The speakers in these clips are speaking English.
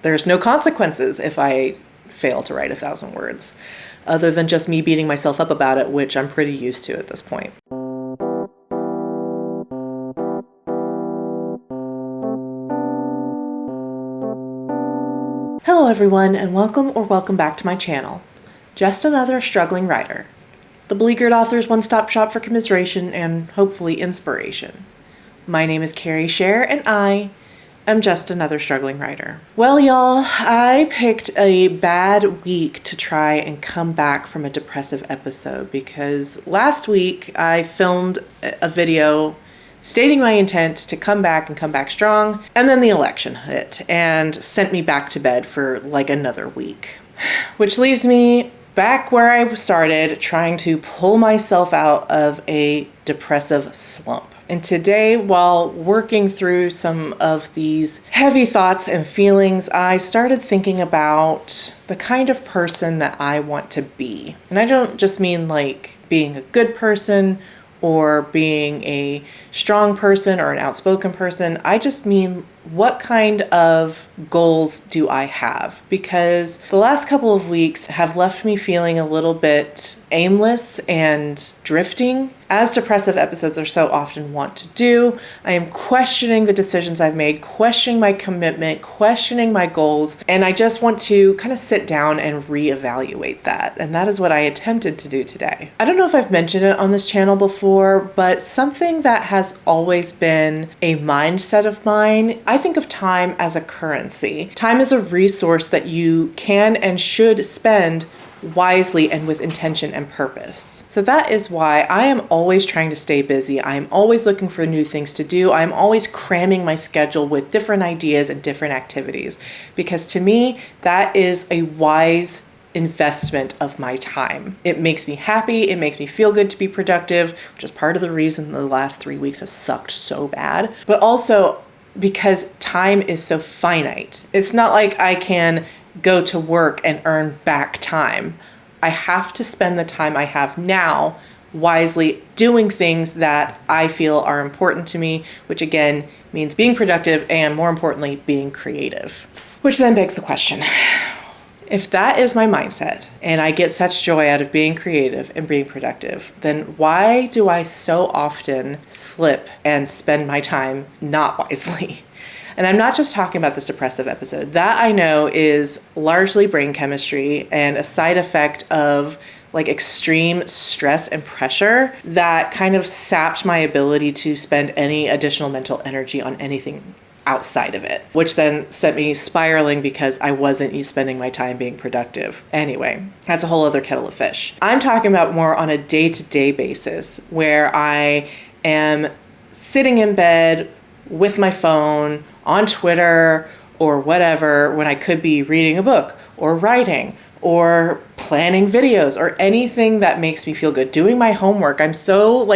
There's no consequences if I fail to write 1,000 words, other than just me beating myself up about it, which I'm pretty used to at this point. Hello everyone, and welcome back to my channel. Just another struggling writer. The Beleaguered Authors one-stop shop for commiseration and hopefully inspiration. My name is Carrie Scher, and I am just another struggling writer. Well, y'all, I picked a bad week to try and come back from a depressive episode because last week I filmed a video stating my intent to come back strong, and then the election hit and sent me back to bed for like another week. Which leaves me back where I started, trying to pull myself out of a depressive slump. And today, while working through some of these heavy thoughts and feelings, I started thinking about the kind of person that I want to be. And I don't just mean like being a good person or being a strong person or an outspoken person. I just mean, what kind of goals do I have? Because the last couple of weeks have left me feeling a little bit aimless and drifting, as depressive episodes are so often want to do. I am questioning the decisions I've made, questioning my commitment, questioning my goals, and I just want to kind of sit down and reevaluate that. And that is what I attempted to do today. I don't know if I've mentioned it on this channel before, but something that has always been a mindset of mine, I think of time as a currency. Time is a resource that you can and should spend wisely and with intention and purpose. So that is why I am always trying to stay busy. I am always looking for new things to do. I'm always cramming my schedule with different ideas and different activities, because to me, that is a wise investment of my time. It makes me happy. It makes me feel good to be productive, which is part of the reason the last 3 weeks have sucked so bad. But also because time is so finite. It's not like I can go to work and earn back time. I have to spend the time I have now wisely doing things that I feel are important to me, which again means being productive and, more importantly, being creative. Which then begs the question, if that is my mindset and I get such joy out of being creative and being productive, then why do I so often slip and spend my time not wisely? And I'm not just talking about this depressive episode. That I know is largely brain chemistry and a side effect of like extreme stress and pressure that kind of sapped my ability to spend any additional mental energy on anything outside of it, which then sent me spiraling because I wasn't spending my time being productive. Anyway, that's a whole other kettle of fish. I'm talking about more on a day-to-day basis where I am sitting in bed with my phone, on Twitter or whatever, when I could be reading a book or writing or planning videos or anything that makes me feel good, doing my homework. I'm so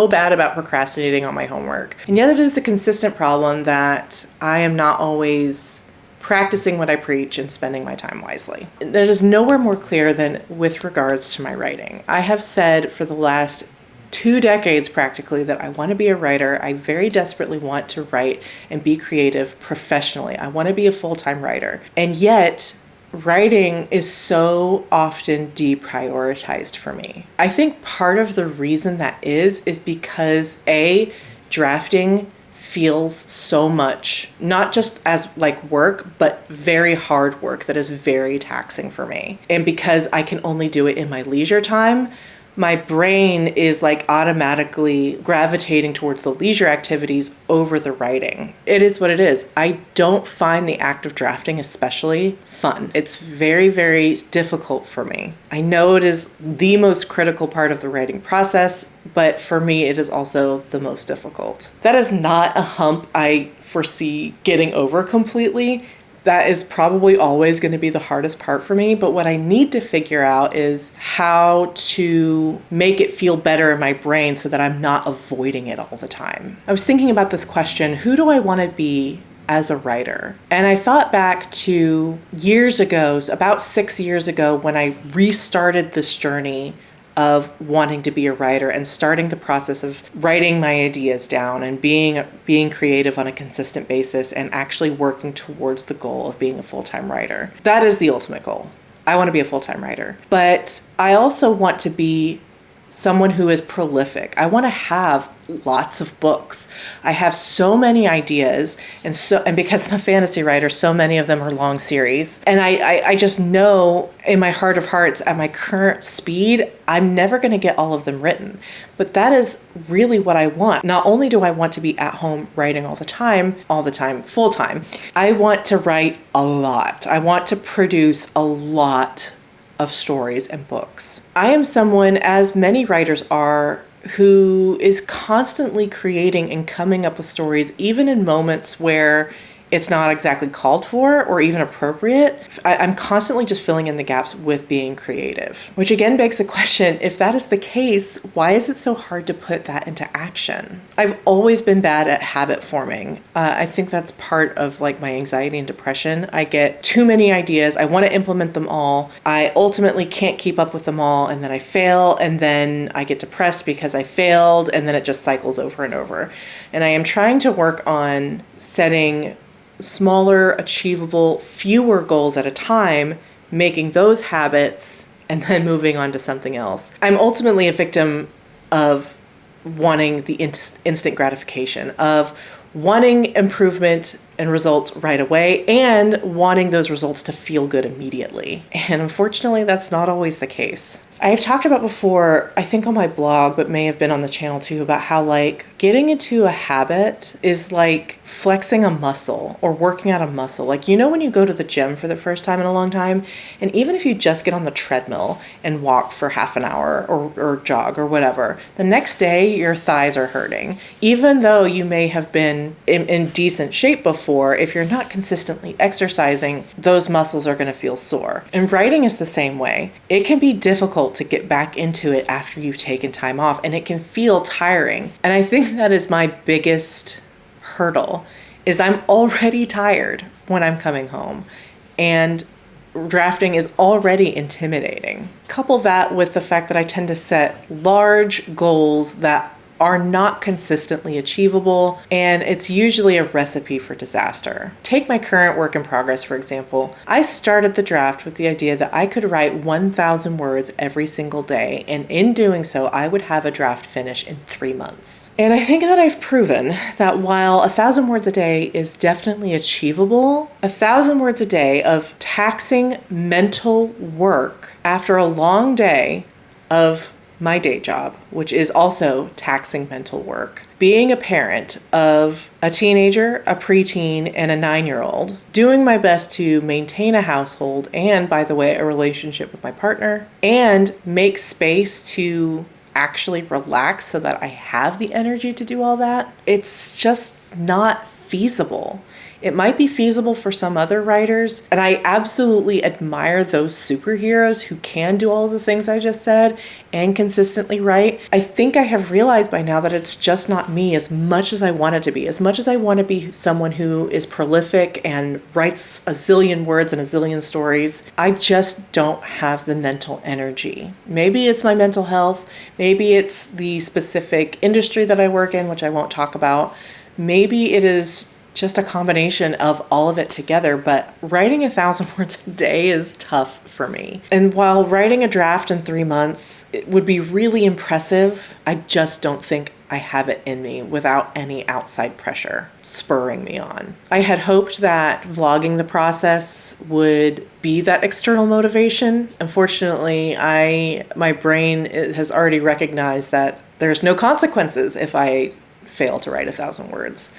bad about procrastinating on my homework. And yet it is a consistent problem that I am not always practicing what I preach and spending my time wisely. That is nowhere more clear than with regards to my writing. I have said for the last 2 decades practically that I want to be a writer. I very desperately want to write and be creative professionally. I want to be a full-time writer. And yet, writing is so often deprioritized for me. I think part of the reason that is because A, drafting feels so much, not just as like work, but very hard work that is very taxing for me. And because I can only do it in my leisure time, my brain is like automatically gravitating towards the leisure activities over the writing. It is what it is. I don't find the act of drafting especially fun. It's very, very difficult for me. I know it is the most critical part of the writing process, but for me, it is also the most difficult. That is not a hump I foresee getting over completely. That is probably always going to be the hardest part for me. But what I need to figure out is how to make it feel better in my brain so that I'm not avoiding it all the time. I was thinking about this question, who do I want to be as a writer? And I thought back to years ago, about 6 years ago, when I restarted this journey of wanting to be a writer and starting the process of writing my ideas down and being creative on a consistent basis and actually working towards the goal of being a full-time writer. That is the ultimate goal. I want to be a full-time writer, but I also want to be someone who is prolific. I want to have lots of books. I have so many ideas, and because I'm a fantasy writer, so many of them are long series. And I just know in my heart of hearts, at my current speed, I'm never going to get all of them written. But that is really what I want. Not only do I want to be at home writing all the time, full time, I want to write a lot. I want to produce a lot of stories and books. I am someone, as many writers are, who is constantly creating and coming up with stories, even in moments where it's not exactly called for or even appropriate. I'm constantly just filling in the gaps with being creative, which again begs the question, if that is the case, why is it so hard to put that into action? I've always been bad at habit forming. I think that's part of like my anxiety and depression. I get too many ideas. I want to implement them all. I ultimately can't keep up with them all, and then I fail, and then I get depressed because I failed, and then it just cycles over and over. And I am trying to work on setting smaller, achievable, fewer goals at a time, making those habits, and then moving on to something else. I'm ultimately a victim of wanting the instant gratification, of wanting improvement and results right away, and wanting those results to feel good immediately. And unfortunately, that's not always the case. I have talked about before, I think on my blog, but may have been on the channel too, about how like getting into a habit is like flexing a muscle or working out a muscle. Like, you know, when you go to the gym for the first time in a long time, and even if you just get on the treadmill and walk for half an hour or jog or whatever, the next day your thighs are hurting. Even though you may have been in decent shape before, if you're not consistently exercising, those muscles are going to feel sore. And writing is the same way. It can be difficult to get back into it after you've taken time off, and it can feel tiring. And I think that is my biggest hurdle, is I'm already tired when I'm coming home, and drafting is already intimidating. Couple that with the fact that I tend to set large goals that are not consistently achievable, and it's usually a recipe for disaster. Take my current work in progress, for example. I started the draft with the idea that I could write 1,000 words every single day, and in doing so, I would have a draft finish in 3 months. And I think that I've proven that while 1,000 words a day is definitely achievable, 1,000 words a day of taxing mental work after a long day of my day job, which is also taxing mental work, being a parent of a teenager, a preteen, and a 9-year-old, doing my best to maintain a household and, by the way, a relationship with my partner, and make space to actually relax so that I have the energy to do all that, it's just not feasible. It might be feasible for some other writers, and I absolutely admire those superheroes who can do all the things I just said and consistently write. I think I have realized by now that it's just not me as much as I want it to be. As much as I want to be someone who is prolific and writes a zillion words and a zillion stories, I just don't have the mental energy. Maybe it's my mental health. Maybe it's the specific industry that I work in, which I won't talk about. Maybe it is just a combination of all of it together, but writing 1,000 words a day is tough for me. And while writing a draft in 3 months, it would be really impressive, I just don't think I have it in me without any outside pressure spurring me on. I had hoped that vlogging the process would be that external motivation. Unfortunately, my brain has already recognized that there's no consequences if I fail to write 1,000 words,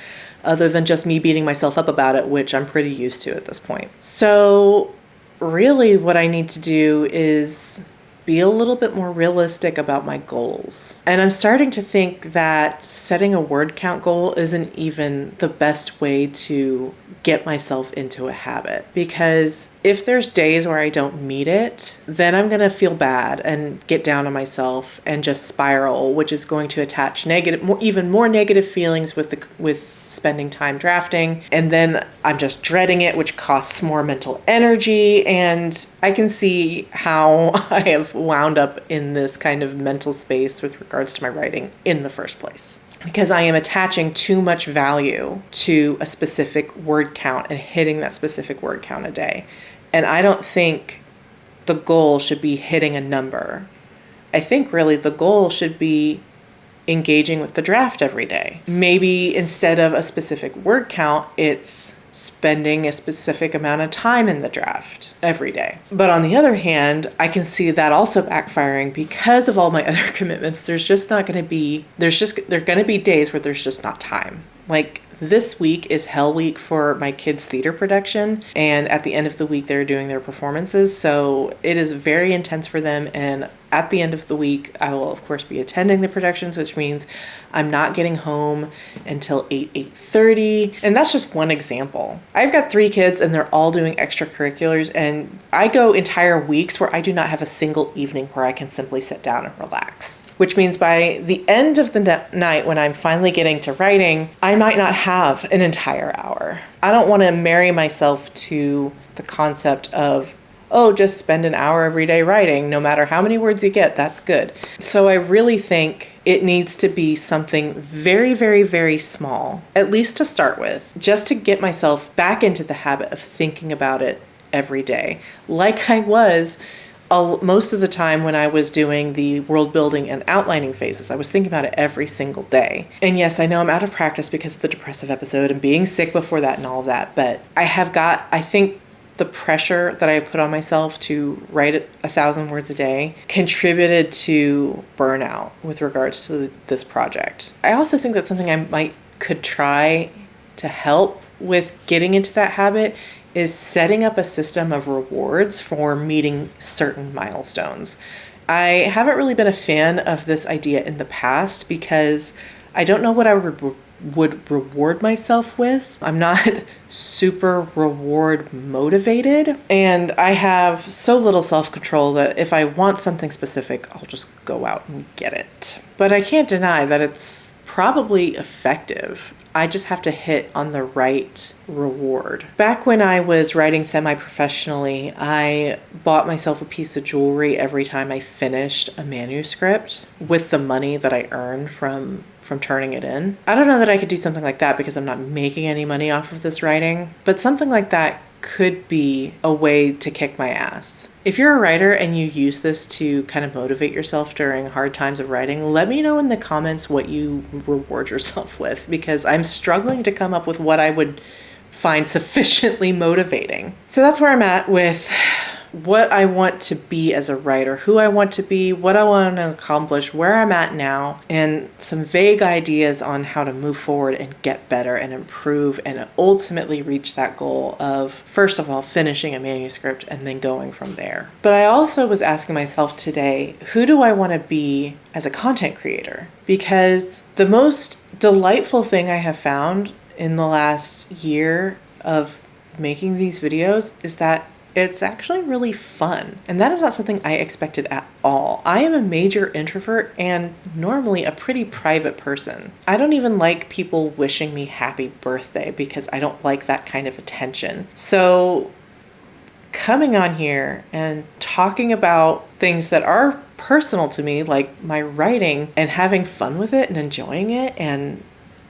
other than just me beating myself up about it, which I'm pretty used to at this point. So really what I need to do is be a little bit more realistic about my goals. And I'm starting to think that setting a word count goal isn't even the best way to get myself into a habit, because if there's days where I don't meet it, then I'm going to feel bad and get down on myself and just spiral, which is going to attach even more negative feelings with spending time drafting. And then I'm just dreading it, which costs more mental energy. And I can see how I have wound up in this kind of mental space with regards to my writing in the first place. Because I am attaching too much value to a specific word count and hitting that specific word count a day. And I don't think the goal should be hitting a number. I think really the goal should be engaging with the draft every day. Maybe instead of a specific word count, it's spending a specific amount of time in the draft every day. But on the other hand, I can see that also backfiring because of all my other commitments. There are going to be days where there's just not time. Like this week is Hell Week for my kids' theater production, and at the end of the week they're doing their performances, so it is very intense for them. And at the end of the week I will of course be attending the productions, which means I'm not getting home until 8:30, and that's just one example. I've got 3 kids and they're all doing extracurriculars, and I go entire weeks where I do not have a single evening where I can simply sit down and relax. Which means by the end of the night, when I'm finally getting to writing, I might not have an entire hour. I don't want to marry myself to the concept of, oh, just spend an hour every day writing. No matter how many words you get, that's good. So I really think it needs to be something very, very, very small, at least to start with, just to get myself back into the habit of thinking about it every day, like I was most of the time when I was doing the world building and outlining phases. I was thinking about it every single day. And yes, I know I'm out of practice because of the depressive episode and being sick before that and all of that, but I think the pressure that I put on myself to write 1,000 words a day contributed to burnout with regards to this project. I also think that's something I could try to help with getting into that habit is setting up a system of rewards for meeting certain milestones. I haven't really been a fan of this idea in the past because I don't know what I would reward myself with. I'm not super reward motivated, and I have so little self-control that if I want something specific, I'll just go out and get it. But I can't deny that it's probably effective. I just have to hit on the right reward. Back when I was writing semi-professionally, I bought myself a piece of jewelry every time I finished a manuscript with the money that I earned from turning it in. I don't know that I could do something like that because I'm not making any money off of this writing, but something like that could be a way to kick my ass. If you're a writer and you use this to kind of motivate yourself during hard times of writing, let me know in the comments what you reward yourself with, because I'm struggling to come up with what I would find sufficiently motivating. So that's where I'm at with what I want to be as a writer, who I want to be, what I want to accomplish, where I'm at now, and some vague ideas on how to move forward and get better and improve and ultimately reach that goal of, first of all, finishing a manuscript and then going from there. But I also was asking myself today, who do I want to be as a content creator? Because the most delightful thing I have found in the last year of making these videos is that it's actually really fun. And that is not something I expected at all. I am a major introvert and normally a pretty private person. I don't even like people wishing me happy birthday because I don't like that kind of attention. So coming on here and talking about things that are personal to me, like my writing, and having fun with it and enjoying it and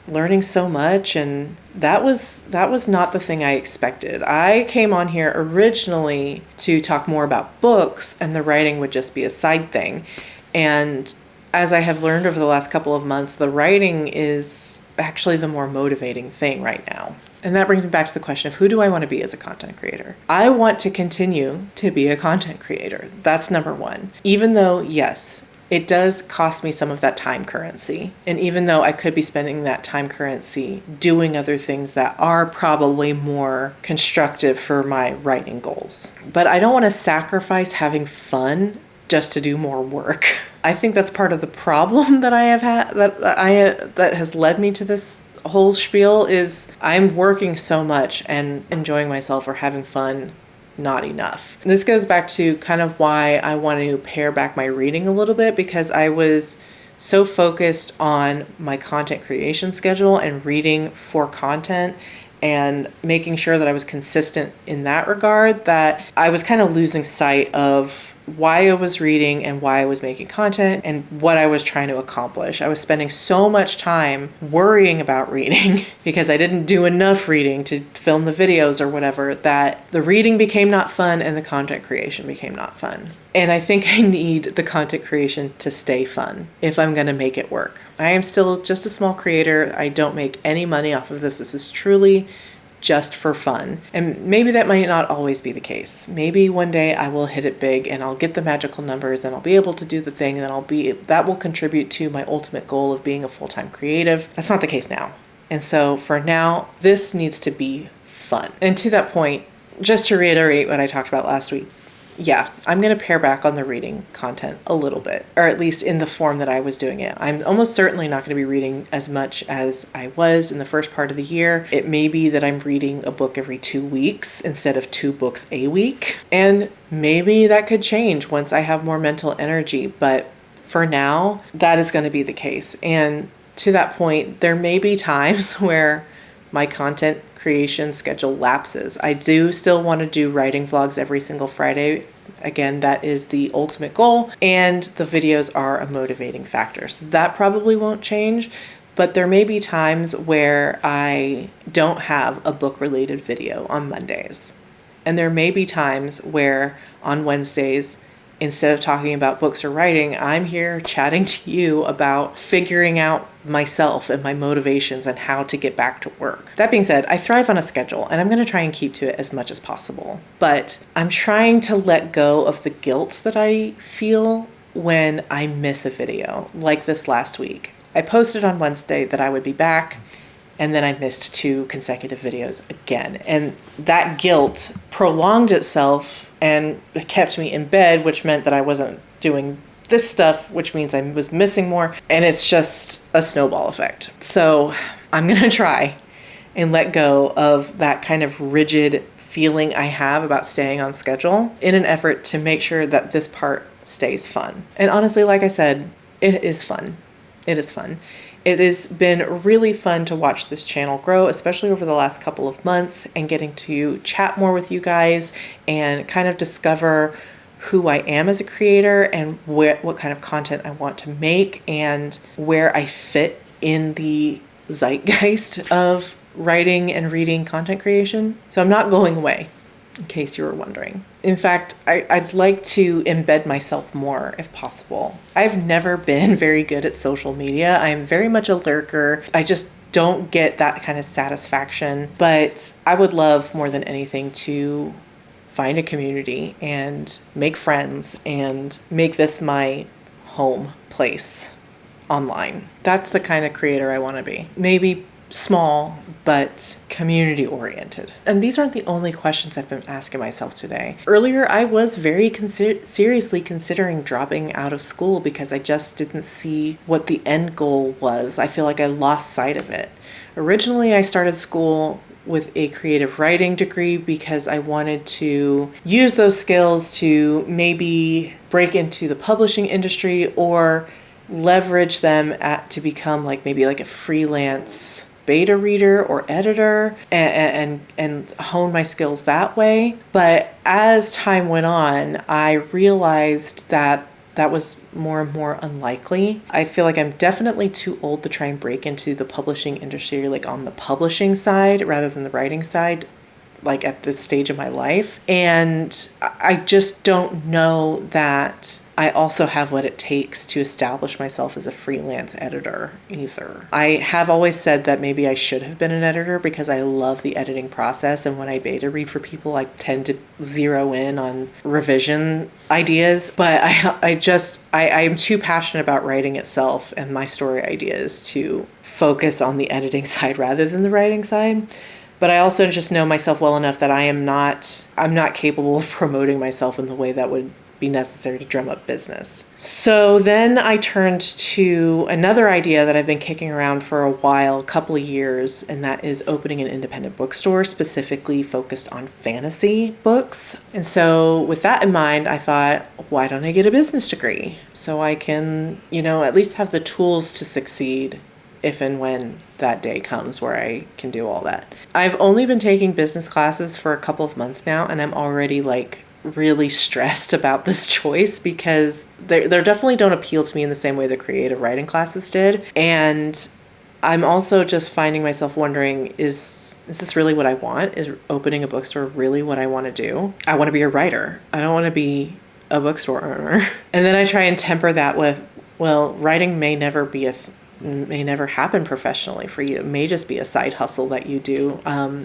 learning so much, and that was not the thing I expected. I came on here originally to talk more about books, and the writing would just be a side thing. And as I have learned over the last couple of months, the writing is actually the more motivating thing right now. And that brings me back to the question of who do I want to be as a content creator? I want to continue to be a content creator. That's number one. Even though, yes, it does cost me some of that time currency. And even though I could be spending that time currency doing other things that are probably more constructive for my writing goals. But I don't want to sacrifice having fun just to do more work. I think that's part of the problem that I have had, that has led me to this whole spiel, is I'm working so much and enjoying myself or having fun not enough. And this goes back to kind of why I want to pare back my reading a little bit, because I was so focused on my content creation schedule and reading for content and making sure that I was consistent in that regard that I was kind of losing sight of why I was reading and why I was making content and what I was trying to accomplish. I was spending so much time worrying about reading because I didn't do enough reading to film the videos or whatever, that the reading became not fun and the content creation became not fun. And I think I need the content creation to stay fun if I'm going to make it work. I am still just a small creator. I don't make any money off of this. This is truly just for fun. And maybe that might not always be the case. Maybe one day I will hit it big and I'll get the magical numbers and I'll be able to do the thing and that will contribute to my ultimate goal of being a full-time creative. That's not the case now. And so for now, this needs to be fun. And to that point, just to reiterate what I talked about last week, yeah, I'm going to pare back on the reading content a little bit, or at least in the form that I was doing it. I'm almost certainly not going to be reading as much as I was in the first part of the year. It may be that I'm reading a book every 2 weeks instead of 2 books a week. And maybe that could change once I have more mental energy. But for now, that is going to be the case. And to that point, there may be times where my content creation schedule lapses. I do still want to do writing vlogs every single Friday. Again, that is the ultimate goal, and the videos are a motivating factor. So that probably won't change, but there may be times where I don't have a book-related video on Mondays. And there may be times where on Wednesdays, instead of talking about books or writing, I'm here chatting to you about figuring out myself and my motivations and how to get back to work. That being said, I thrive on a schedule and I'm going to try and keep to it as much as possible. But I'm trying to let go of the guilt that I feel when I miss a video, like this last week. I posted on Wednesday that I would be back, and then I missed 2 consecutive videos again. And that guilt prolonged itself and kept me in bed, which meant that I wasn't doing this stuff, which means I was missing more. And it's just a snowball effect. So I'm going to try and let go of that kind of rigid feeling I have about staying on schedule in an effort to make sure that this part stays fun. And honestly, like I said, it is fun. It is fun. It has been really fun to watch this channel grow, especially over the last couple of months, and getting to chat more with you guys and kind of discover who I am as a creator and what kind of content I want to make and where I fit in the zeitgeist of writing and reading content creation. So I'm not going away, in case you were wondering. In fact, I'd like to embed myself more if possible. I've never been very good at social media. I'm very much a lurker. I just don't get that kind of satisfaction, but I would love more than anything to find a community and make friends and make this my home place online. That's the kind of creator I want to be. Maybe small, but community oriented. And these aren't the only questions I've been asking myself today. Earlier, I was very seriously considering dropping out of school because I just didn't see what the end goal was. I feel like I lost sight of it. Originally, I started school with a creative writing degree because I wanted to use those skills to maybe break into the publishing industry or leverage them to become maybe a freelance beta reader or editor and hone my skills that way. But as time went on, I realized that was more and more unlikely. I feel like I'm definitely too old to try and break into the publishing industry, on the publishing side rather than the writing side, at this stage of my life. And I just don't know that I also have what it takes to establish myself as a freelance editor either. I have always said that maybe I should have been an editor because I love the editing process. And when I beta read for people, I tend to zero in on revision ideas. But I'm too passionate about writing itself and my story ideas to focus on the editing side rather than the writing side. But I also just know myself well enough that I'm not capable of promoting myself in the way that would be necessary to drum up business. So then I turned to another idea that I've been kicking around for a while, a couple of years, and that is opening an independent bookstore specifically focused on fantasy books. And so with that in mind, I thought, why don't I get a business degree so I can, at least have the tools to succeed if and when that day comes where I can do all that. I've only been taking business classes for a couple of months now, and I'm already really stressed about this choice because they definitely don't appeal to me in the same way the creative writing classes did. And I'm also just finding myself wondering, is this really what I want? Is opening a bookstore really what I want to do? I want to be a writer. I don't want to be a bookstore owner. And then I try and temper that with, well, writing may never be may never happen professionally for you. It may just be a side hustle that you do,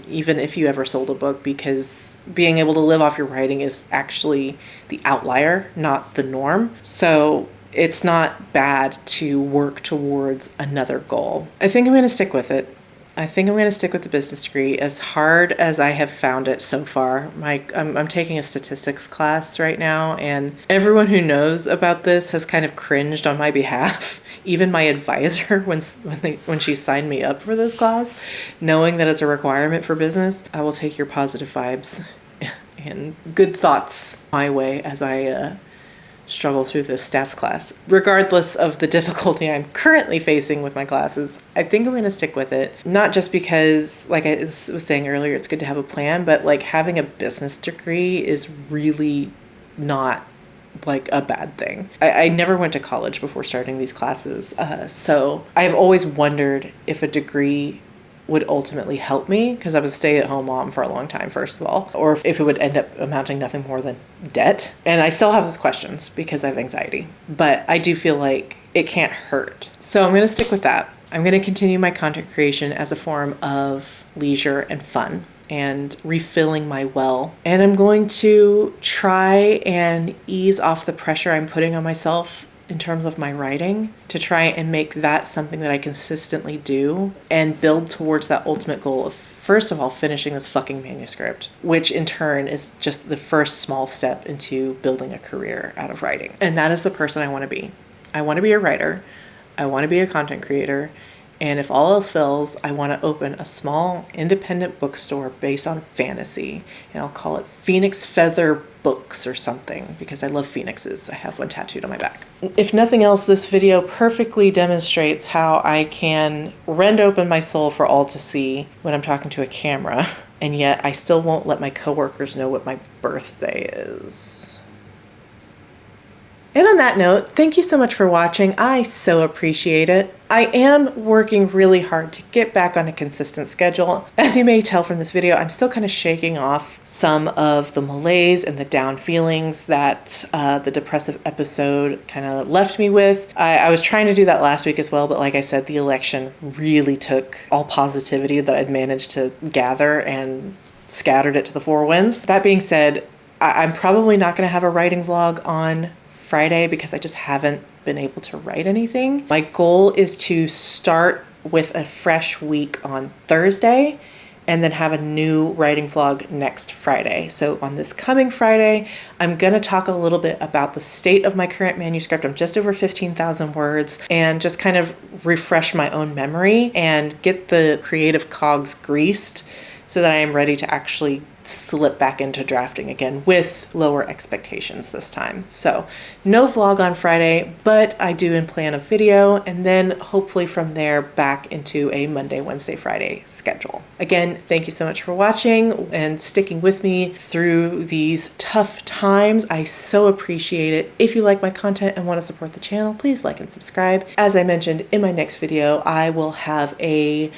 even if you ever sold a book, because being able to live off your writing is actually the outlier, not the norm. So it's not bad to work towards another goal. I think I'm going to stick with it. I think I'm going to stick with the business degree, as hard as I have found it so far. I'm taking a statistics class right now, and everyone who knows about this has kind of cringed on my behalf. Even my advisor, when she signed me up for this class, knowing that it's a requirement for business. I will take your positive vibes and good thoughts my way as I struggle through this stats class. Regardless of the difficulty I'm currently facing with my classes, I think I'm going to stick with it. Not just because, like I was saying earlier, it's good to have a plan, but like having a business degree is really not like a bad thing. I never went to college before starting these classes, so I've always wondered if a degree would ultimately help me, because I was a stay-at-home mom for a long time, first of all, or if it would end up amounting nothing more than debt. And I still have those questions because I have anxiety, but I do feel like it can't hurt. So I'm going to stick with that. I'm going to continue my content creation as a form of leisure and fun and refilling my well. And I'm going to try and ease off the pressure I'm putting on myself in terms of my writing, to try and make that something that I consistently do and build towards that ultimate goal of, first of all, finishing this fucking manuscript, which in turn is just the first small step into building a career out of writing. And that is the person I want to be. I want to be a writer. I want to be a content creator. And if all else fails, I want to open a small independent bookstore based on fantasy. And I'll call it Phoenix Feather Books or something, because I love phoenixes. I have one tattooed on my back. If nothing else, this video perfectly demonstrates how I can rend open my soul for all to see when I'm talking to a camera, and yet I still won't let my coworkers know what my birthday is. And on that note, thank you so much for watching. I so appreciate it. I am working really hard to get back on a consistent schedule. As you may tell from this video, I'm still kind of shaking off some of the malaise and the down feelings that the depressive episode kind of left me with. I was trying to do that last week as well, but like I said, the election really took all positivity that I'd managed to gather and scattered it to the four winds. That being said, I'm probably not going to have a writing vlog on Friday because I just haven't been able to write anything. My goal is to start with a fresh week on Thursday and then have a new writing vlog next Friday. So on this coming Friday, I'm gonna talk a little bit about the state of my current manuscript. I'm just over 15,000 words, and just kind of refresh my own memory and get the creative cogs greased so that I am ready to actually slip back into drafting again with lower expectations this time. So no vlog on Friday, but I do plan a video, and then hopefully from there back into a Monday, Wednesday, Friday schedule. Again, thank you so much for watching and sticking with me through these tough times. I so appreciate it. If you like my content and want to support the channel, please like and subscribe. As I mentioned in my next video, I will have a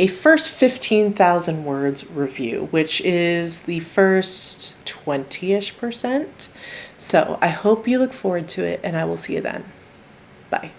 first 15,000 words review, which is the first 20-ish%. So I hope you look forward to it, and I will see you then. Bye.